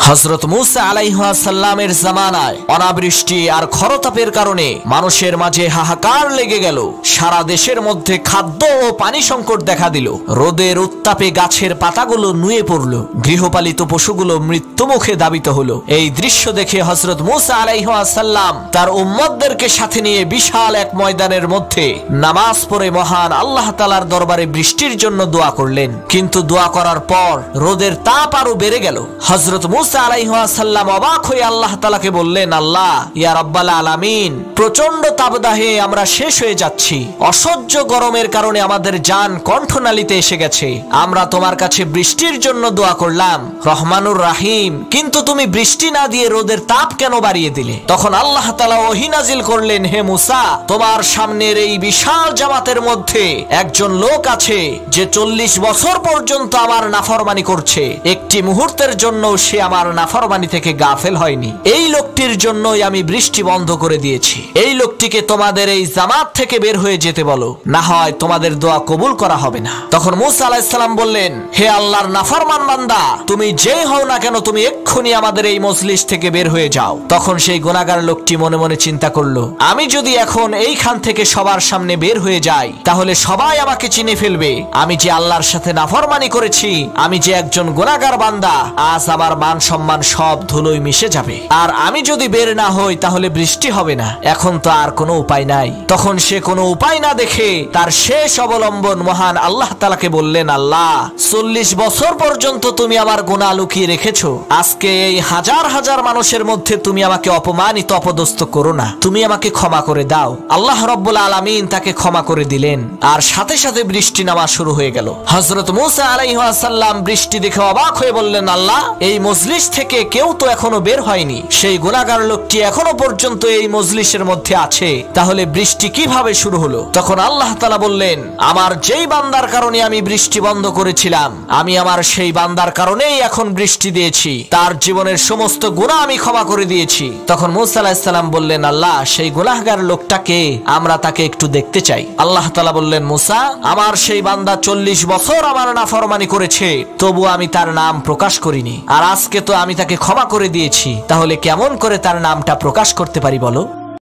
হযরত মুসা আলাইহিস সালামের জামানায় অনাবৃষ্টি আর খরতাপের কারণে মানুষের মাঝে হাহাকার লেগে গেল। সারা দেশের মধ্যে খাদ্য ও পানি সংকট দেখা দিল। রোদের উত্তাপে গাছের পাতাগুলো নুয়ে পড়ল, গৃহপালিত পশুগুলো মৃত্যুমুখে দাবিত হলো। এই দৃশ্য দেখে হযরত মুসা আলাইহিস সালাম তার উম্মতদেরকে সাথে নিয়ে বিশাল এক ময়দানের মধ্যে নামাজ পড়ে মহান আল্লাহ তাআলার দরবারে বৃষ্টির জন্য দোয়া করলেন। কিন্তু দোয়া করার পর রোদের তাপ আরো বেড়ে গেল। হযরত মুসা আলাইহিস সালাম অবাক হয়ে আল্লাহ তাআলাকে বললেন, আল্লাহ ইয়া রাব্বাল আলামিন, প্রচন্ড তাপদাহে আমরা শেষ হয়ে যাচ্ছি। অসহ্য গরমের কারণে আমাদের জান কণ্ঠনালীতে এসে গেছে। আমরা তোমার কাছে বৃষ্টির জন্য দোয়া করলাম, রহমানুর রাহিম, কিন্তু তুমি বৃষ্টি না দিয়ে রোদের তাপ কেন বাড়িয়ে দিলে? তখন আল্লাহ তাআলা ওহী নাজিল করলেন, হে মুসা, তোমার সামনের এই বিশাল জামাতের মধ্যে একজন লোক আছে যে 40 বছর পর্যন্ত আমার নাফরমানি করছে। একটি মুহূর্তের জন্য সে আমার নাফরমানি থেকে গাফেল হয়নি। এই লোকটির জন্যই আমি বৃষ্টি বন্ধ করে দিয়েছি। এই লোকটিকে তোমাদের এই জামাত থেকে বের হয়ে যেতে বলো, না হয় তোমাদের দোয়া কবুল করা হবে না। তখন মুসা আলাইহিস সালাম বললেন, হে আল্লাহর নাফরমান বান্দা, তুমি যেই হও না কেন, তুমি এক্ষুনি আমাদের এই মজলিস থেকে বের হয়ে যাও। তখন সেই গুনাহগার লোকটি মনে মনে চিন্তা করলো, আমি যদি এখন এইখান থেকে সবার সামনে বের হয়ে যাই, তাহলে সবাই আমাকে চিনে ফেলবে। আমি যে আল্লাহর সাথে নাফরমানি করেছি, আমি যে একজন গুনাহগার বান্দা, আজ আমার মান সম্মান সব ধুলোয় মিশে যাবে। আর আমি যদি বের না হই তাহলে বৃষ্টি হবে না। এখন তো আর কোনো উপায় নাই। তখন সে কোনো উপায় না দেখে তার শেষ অবলম্বন মহান আল্লাহ তাআলাকে বললেন, আল্লাহ, 40 বছর পর্যন্ত তুমি আমার গুনাহ লুকিয়ে রেখেছো। আজকে এই হাজার হাজার মানুষের মধ্যে তুমি আমাকে অপমানিত অপদস্থ করো না, তুমি আমাকে ক্ষমা করে দাও। আল্লাহ রাব্বুল আলামিন তাকে ক্ষমা করে দিলেন, আর সাথে সাথে বৃষ্টি নামা শুরু হয়ে গেল। হযরত মুসা আলাইহিস সালাম বৃষ্টি দেখে অবাক হয়ে বললেন, আল্লাহ, এই মজলিস থেকে কেউ তো এখনো বের হয়নি। সেই গুনাহগার লোকটি এখনো পর্যন্ত এই মজলিসের মধ্যে আছে, তাহলে বৃষ্টি কিভাবে শুরু হলো? তখন আল্লাহ তাআলা বললেন, আমার যেই বান্দার কারণে আমি বৃষ্টি বন্ধ করেছিলাম, আমি আমার সেই বান্দার কারণেই এখন বৃষ্টি দিয়েছি। তার জীবনের সমস্ত গুনাহ আমি ক্ষমা করে দিয়েছি। তখন মুসা আলাইহিস সালাম বললেন, আল্লাহ, সেই গুনাহগার লোকটাকে আমরা তাকে একটু দেখতে চাই। আল্লাহ তাআলা বললেন, মুসা, আমার সেই বান্দা 40 বছর আমার নাফরমানি করেছে, তবু আমি তার নাম প্রকাশ করিনি। আর আজকে তো আমি তাকে ক্ষমা করে দিয়েছি, তাহলে কেমন করে তার নামটা প্রকাশ করতে পারি বলো?